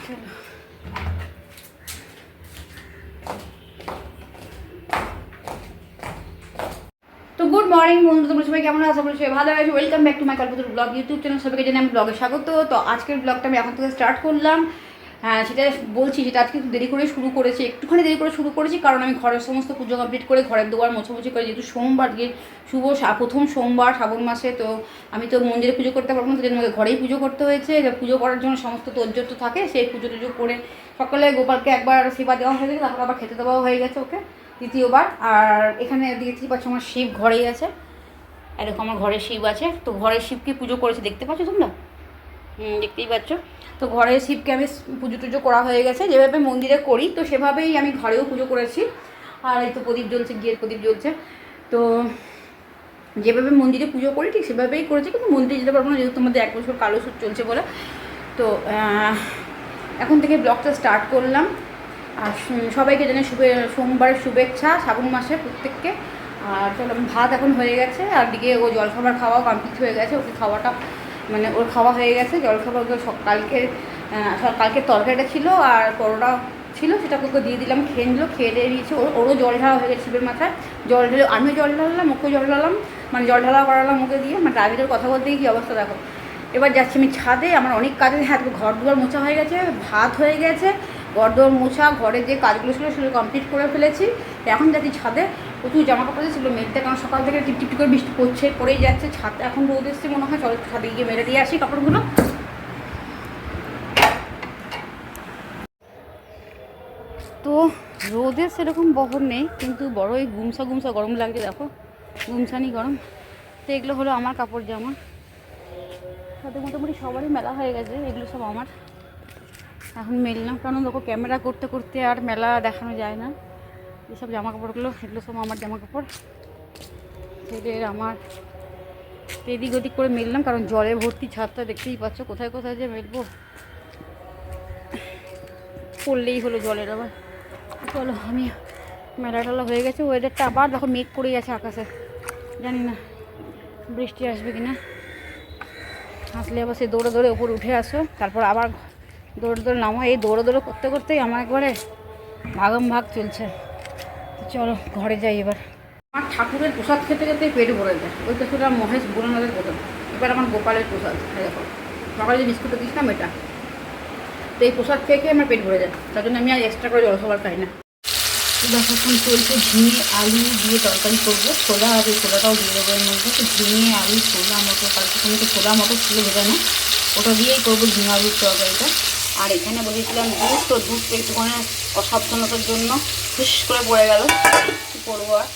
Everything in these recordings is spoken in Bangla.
তো গুড মর্নিং বন্ধু, তোমরা সবাই কেমন আছো? বলে সবাই ভালো আছো। Welcome back to my Kalpataru blog YouTube channel. সবাইকে জানাই আমি ব্লগে স্বাগত। তো আজকের ব্লগটা আমি এখন থেকে স্টার্ট করলাম। হ্যাঁ, সেটা বলছি, সেটা আজকে একটু দেরি করে শুরু করেছি, একটুখানি দেরি করে শুরু করেছি, কারণ আমি ঘরের সমস্ত পুজো কমপ্লিট করে ঘরের দুয়ার মোছামুছি করে, যেহেতু সোমবার গিয়ে প্রথম সোমবার শ্রাবণ মাসে, তো আমি তো মন্দিরে পুজো করতে পারবো না, সেজন্য আমাকে ঘরেই পুজো করতে হয়েছে। পুজো করার জন্য সমস্ত তোজ্জোর তো থাকে, সেই পুজো টুজো করে সকালে গোপালকে একবার সেবা দেওয়া হয়ে গেছে, তারপর আবার খেতে দেওয়াও হয়ে গেছে ওকে দ্বিতীয়বার। আর এখানে দেখতেই পাচ্ছ আমার শিব ঘরেই আছে, এরকম আমার ঘরে শিব আছে। তো ঘরের শিবকে পুজো করেছি, দেখতে পাচ্ছ তোমরা? দেখতেই পাচ্ছ। তো ঘরের শিবকে আমি পুজো টুজো করা হয়ে গেছে, যেভাবে মন্দিরে করি তো সেভাবেই আমি ঘরেও পুজো করেছি। আর এই তো প্রদীপ জ্বলছে, গিয়ের প্রদীপ জ্বলছে। তো যেভাবে মন্দিরে পুজো করি ঠিক সেভাবেই করেছি, কিন্তু মন্দিরে যেতে পারবো না, যেহেতু তোমাদের 1 বছর কালো সুদ চলছে বলে। তো এখন থেকে ব্লগটা স্টার্ট করলাম। আর সবাইকে জানাই সোমবারের শুভেচ্ছা, শ্রাবণ মাসে প্রত্যেককে। আর চলো, ভাত এখন হয়ে গেছে, আর দিকে ও জলখাবার খাওয়া কমপ্লিট হয়ে গেছে, ওকে খাওয়াটা মানে ওর খাওয়া হয়ে গেছে। জলখাবার কালকের তরকারিটা ছিল আর পরোটা ছিল, সেটা ওকে দিয়ে দিলাম, খেয়ে নিল, খেয়ে দিয়ে দিয়েছি। ওরও জল ঢালা হয়ে গেছে শিবের মাথায়। জল ঢেলে আমিও জল ঢালাম, ওকেও জল ঢালাম, মানে জল ঢালা করালাম ওকে দিয়ে। মানে ড্রাইভারের কথা বলতে কী অবস্থা দেখো। এবার যাচ্ছি আমি ছাদে, আমার অনেক কাজে, হ্যাঁ ঘর দুয়ার মোছা হয়ে গেছে, ভাত হয়ে গেছে, ঘর দুয়ার মোছা, ঘরে যে কাজগুলো ছিল সেগুলো কমপ্লিট করে ফেলেছি। এখন যাচ্ছি ছাদে, প্রচুর জামা কাপড় ছিল মেলতে, কারণ সকাল থেকে টিপ করে বৃষ্টি পড়ছে, পড়েই যাচ্ছে। ছাদে এখন রোদ এসছে মনে হয়, চলো ছাদে গিয়ে মেরে দিয়ে আসি কাপড়গুলো। তো রোদের সেরকম বহর নেই, কিন্তু বড়ই গুমসা গরম লাগছে, দেখো গুমসানি গরম। তো এগুলো হলো আমার কাপড় জামা, সাথে মোটামুটি সবারই মেলা হয়ে গেছে, এগুলো সব আমার। এখন মেললাম, কারণ দেখো ক্যামেরা করতে করতে আর মেলা দেখানো যায় না। এইসব জামা কাপড়গুলো, এগুলো সব আমার জামা কাপড়, সেদের আমার। এদিক ওদিক করে মেললাম, কারণ জলে ভর্তি ছাদটা, দেখতেই পাচ্ছ। কোথায় কোথায় যে মেলবো, পড়লেই হলো জলের আবার। চলো, আমি মেলা টেলা হয়ে গেছে। ওয়েদারটা আবার দেখো মেঘ করে গেছে আকাশে, জানি না বৃষ্টি আসবে কিনা। আসলে আবার সে দৌড়ে দৌড়ে ওপর উঠে আসো, তারপর আবার দৌড়ে দৌড়ে নামো। এই দৌড়ে দৌড়ে করতে করতেই আমার একবারে ভাগ চলছে। চলো ঘরে যাই এবার। আমার ঠাকুরের প্রসাদ খেতে খেতে পেট ভরে যায়। ওই তো সেটা মহেশ বুড়োনাথের প্রসাদ, এবার আমার গোপালের প্রসাদ। দেখো সকালে যে বিস্কুটটা দিয়েছিলাম এটা, তো এই প্রসাদ খেয়ে খেয়ে আমার পেট ভরে যায়, তার জন্য আমি আর এক্সট্রা করে জলখাবার খাই না। দেখো এখন চলছে ঝিঙে আলু দিয়ে তরকারি করবো, ছোলা আর এই ছোলাটাও দিয়ে দেবো এর মধ্যে। তো ঝিঙে আলু ছোলা মটর, কালকে তো ছোলা মটর ছিল ভেজানো, ওটা দিয়েই করবো ঝিঙে আলুর তরকারিটা। আর এখানে বলেছিলাম দুধ, তো দুধটা একটুখানি অসাবধানতার জন্য হুস করে পড়ে গেল, কী করবো আর।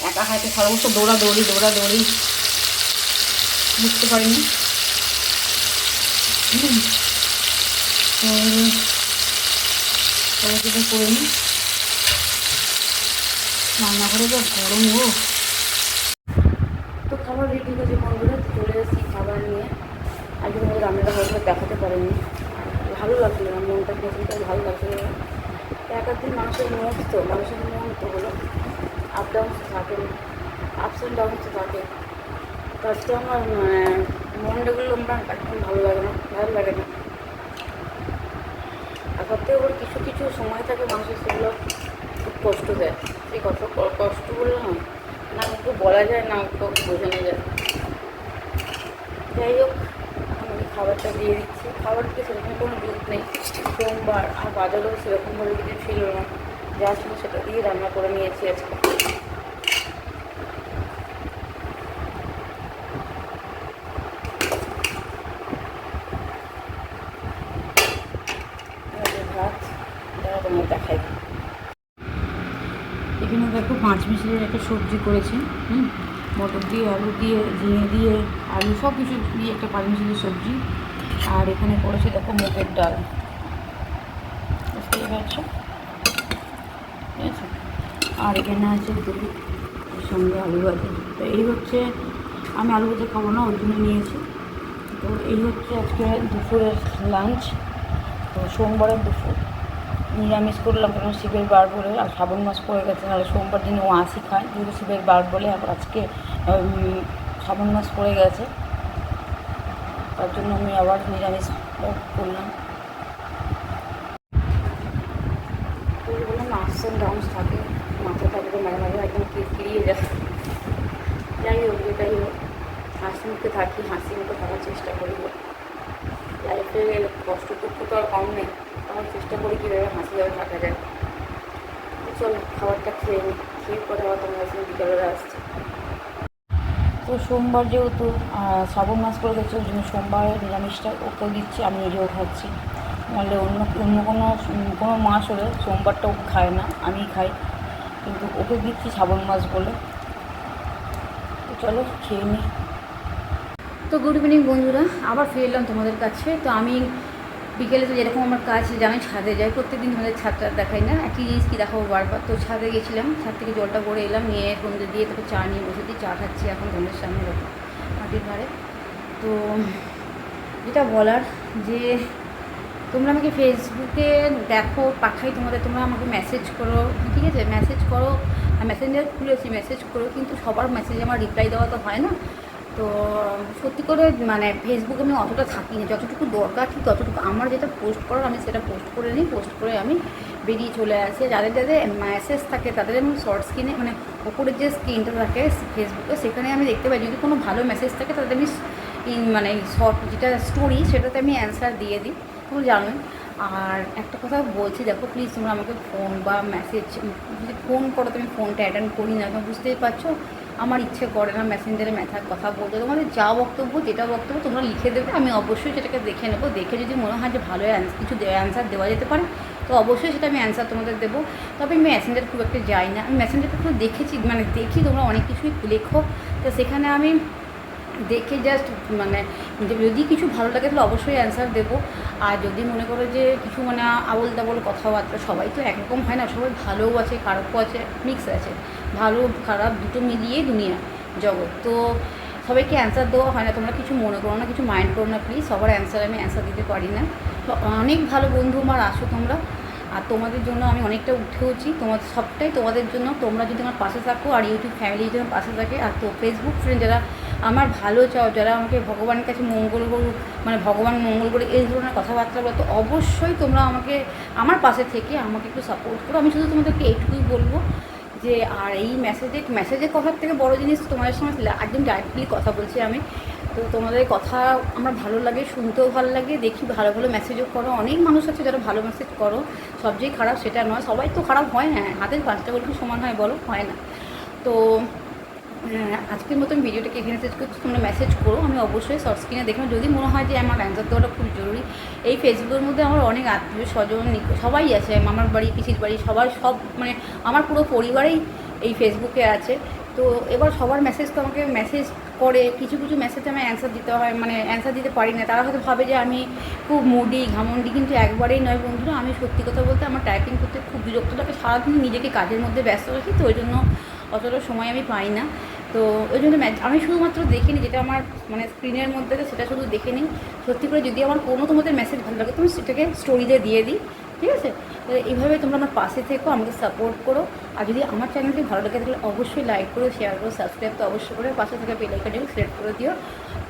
একা হাতে সর্বস্ব দৌড়াদৌড়ি বুঝতে পারিনি। তরকারিটা করে নিই। রান্নাঘরে যা গরম গো। তো খাবার রেডি হয়েছে বন্ধুরা, চলে এসেছি খাবার নিয়ে। আজকে তোমাদের রান্নাটা হয়তো দেখাতে পারিনি, ভালো লাগছিল না, মনটা প্রথমটা ভালো লাগছিল না। এক একদিন মানুষের মন তো হলো আপ ডাউন থাকে, আপস অ্যান্ড ডাউন তো থাকে। তো আজকে আমার মনটাগুলো আমার একদম ভালো লাগে না। আর সত্যিও ওর কিছু সময় থাকে মানুষের, সেগুলো খুব কষ্ট দেয়। সেই কষ্টগুলো না একটু বলা যায়, না একটু বোঝানো যায়। যাই হোক, এখন আমি খাবারটা দিয়ে দিচ্ছি। খাবার দিকে সেরকম কোনো দুধ নেই, সোমবার, আর বাজারেও সেরকমভাবে কিছু ছিল না, যা ছিল সেটা দিয়ে রান্না করে নিয়েছি আজকে। ভাত তোমার দেখাই। এখানে দেখো 5 মিশালের একটা সবজি করেছি, মটর দিয়ে, আলু দিয়ে, ঝিঙে দিয়ে, আলু সব কিছু দিয়ে একটা 5 মিশালের সবজি। আর এখানে করেছে দেখো মুগের ডাল, বুঝতে পারছো? ঠিক আছে। আর এখানে আছে দুধ, এর সঙ্গে আলু ভাজা। তো এই হচ্ছে, আমি আলু ভাজা খাবো না, ওই জন্য নিয়েছি। তো এই হচ্ছে আজকে দুপুরের লাঞ্চ। তো সোমবারের দুপুর নিরামিষ করলাম, কারণ শিবের বার বলে, আর শ্রাবণ মাস পড়ে গেছে, নাহলে সোমবার দিন ও আঁশি খায়, যেহেতু শিবের বার বলে। আবার আজকে শ্রাবণ মাস পড়ে গেছে, তার জন্য আমি আবার নিরামিষ করলাম। মুখে থাকি, হাসি মুখে থাকার চেষ্টা করি। লাইফে কষ্ট দুঃখ তো আর কম নেই, আমার চেষ্টা করি কীভাবে হাসিভাবে থাকা যায়। চলো খাবারটা খেয়ে নিই, খেয়ে পরে আবার তোমার কাছে বিকেলবেলা আসছে। তো সোমবার যেহেতু শ্রাবণ মাস করে গেছে, ওই জন্য সোমবার নিরামিষটা ওকেও দিচ্ছি, আমি নিজেও খাচ্ছি। নাহলে অন্য অন্য কোনো মাস হলে সোমবারটা ওকে খায় না, আমি খাই, কিন্তু ওকে দিচ্ছি শ্রাবণ মাস বলে। তো চলো খেয়ে নিই। তো গুড ইভিনিং বন্ধুরা, আবার ফিরে এলাম তোমাদের কাছে। তো আমি বিকেলে তো যেরকম আমার কাজ আমি ছাদে যাই, প্রত্যেকদিন তোমাদের ছাদটা দেখাই না, একই জিনিস কী দেখাবো বারবার। তো ছাদে গেছিলাম, ছাদ থেকে জলটা ভরে এলাম, নিয়ে সন্ধ্যে দিয়ে তারপর চা নিয়ে বসে দিই, চা খাচ্ছি এখন তোমাদের সামনে দেখো মাটির ধারে। তো যেটা বলার যে তোমরা আমাকে ফেসবুকে দেখো, পাঠাই তোমাদের, তোমরা আমাকে মেসেজ করো, ঠিক আছে, মেসেজ করো, মেসেঞ্জার খুলেছি, মেসেজ করো, কিন্তু সবার মেসেজে আমার রিপ্লাই দেওয়া তো হয় না। তো সত্যি করে মানে ফেসবুকে আমি অতটা থাকি না, যতটুকু দরকার ঠিক ততটুকু আমার যেটা পোস্ট করার আমি সেটা পোস্ট করে নিই, পোস্ট করে আমি বেরিয়ে চলে আসি। যাদের যাদের মেসেজ থাকে তাদের আমি শর্ট স্ক্রিনে মানে ওপরের যে স্ক্রিনটা থাকে ফেসবুকে, সেখানে আমি দেখতে পাই যদি কোনো ভালো মেসেজ থাকে তাদের আমি মানে শর্ট যেটা স্টোরি সেটাতে আমি অ্যান্সার দিয়ে দিই, তুমি জানোই। আর একটা কথা বলছি, দেখো প্লিজ তোমরা আমাকে ফোন বা মেসেজ যদি ফোন করো তো আমি ফোনটা অ্যাটেন্ড করি না, তুমি বুঝতেই পারছো, আমার ইচ্ছে করে না মেসেঞ্জারে কথা বলতে। তোমাদের যা বক্তব্য যেটা বক্তব্য তোমরা লিখে দেবে, আমি অবশ্যই সেটাকে দেখে নেবো, দেখে যদি মনে হয় যে ভালো কিছু অ্যান্সার দেওয়া যেতে পারে তো অবশ্যই সেটা আমি অ্যান্সার তোমাদের দেবো। তবে আমি মেসেঞ্জার খুব একটা যাই না, আমি মেসেঞ্জারটা খুব দেখেছি, মানে দেখি তোমরা অনেক কিছুই লেখো, তো সেখানে আমি দেখে জাস্ট মানে যদি কিছু ভালো লাগে তাহলে অবশ্যই অ্যান্সার দেবো। আর যদি মনে করো যে কিছু মানে আবল তাবল কথাবার্তা, সবাই তো একরকম হয় না, সবাই ভালোও আছে খারাপও আছে, মিক্স আছে, ভালো খারাপ দুটো মিলিয়েই দুনিয়া জগৎ। তো সবাইকে অ্যান্সার দেওয়া হয় না, তোমরা কিছু মনে করো না, কিছু মাইন্ড করো না প্লিজ, সবার অ্যান্সার আমি অ্যান্সার দিতে পারি না। তো অনেক ভালো বন্ধু আমার আসো তোমরা, আর তোমাদের জন্য আমি অনেকটা উঠেওছি, তোমাদের সবটাই তোমাদের জন্য, তোমরা যদি আমার পাশে থাকো, আর ইউটিউব ফ্যামিলি যদি আমার পাশে থাকে, আর তো ফেসবুক ফ্রেন্ড যারা আমার ভালো চাও, যারা আমাকে ভগবানের কাছে মঙ্গল করুক, মানে ভগবান মঙ্গল করে এই ধরনের কথাবার্তা বলো, তো অবশ্যই তোমরা আমাকে আমার পাশে থেকে আমাকে একটু সাপোর্ট করো। আমি শুধু তোমাদেরকে এইটুকুই বলবো যে, আর এই মেসেজের কথার থেকে বড় জিনিস তোমাদের সঙ্গে একদম ডাইরেক্টলি কথা বলছি আমি। তো তোমাদের কথা আমার ভালো লাগে, শুনতেও ভালো লাগে, দেখি ভালো ভালো মেসেজও করো, অনেক মানুষ আছে যারা ভালো মেসেজ করো, সব যে খারাপ সেটা নয়, সবাই তো খারাপ হয় না, হাতের পাঁচটা গল্প সমান হয় বলো, হয় না। তো আজকের মতন ভিডিওটাকে এখানে শেষ করছি, তোমরা মেসেজ করো, আমি অবশ্যই শর্ট স্ক্রিনে দেখলাম, যদি মনে হয় যে আমার অ্যান্সার দেওয়াটা খুব জরুরি। এই ফেসবুকের মধ্যে আমার অনেক আত্মীয় স্বজন সবাই আছে, মামার বাড়ি পিসির বাড়ি সবার সব মানে আমার পুরো পরিবারেই এই ফেসবুকে আছে। তো এবার সবার মেসেজ তো আমাকে মেসেজ করে, কিছু কিছু মেসেজে আমি অ্যান্সার দিতে হয়, মানে অ্যান্সার দিতে পারি না, তারা হয়তো ভাবে যে আমি খুব মুডি ঘামন্ডি, কিন্তু একবারেই নয় বন্ধুরা, আমি সত্যি কথা বলতে আমার টাইপিং করতে খুব বিরক্ত লাগে, সারাদিন নিজেকে কাজের মধ্যে ব্যস্ত রাখি, তো ওই জন্য অতটা সময় আমি পাই না। তো ওই জন্য আমি শুধুমাত্র দেখে নিই যেটা আমার মানে স্ক্রিনের মধ্যে, সেটা শুধু দেখে নিই। সত্যি করে যদি আমার কোনো তোমাদের মেসেজ ভালো লাগে তুমি সেটাকে স্টোরিতে দিয়ে দিই, ঠিক আছে। এইভাবে তোমরা আমার পাশে থেকো, আমাকে সাপোর্ট করো। আর যদি আমার চ্যানেলটি ভালো লাগে তাহলে অবশ্যই লাইক করো, শেয়ার করো, সাবস্ক্রাইব তো অবশ্যই করে পাশে থেকে বেল আইকনটাকে সিলেক্ট করে দিও।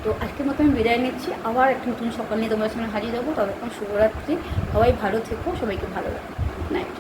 তো আজকের মতো আমি বিদায় নিচ্ছি, আবার একটা নতুন সকাল নিয়ে তোমাদের সামনে হাজির হবো। ততক্ষণ শুভরাত্রি, সবাই ভালো থেকো, সবাইকে ভালো লাগে, নাইট।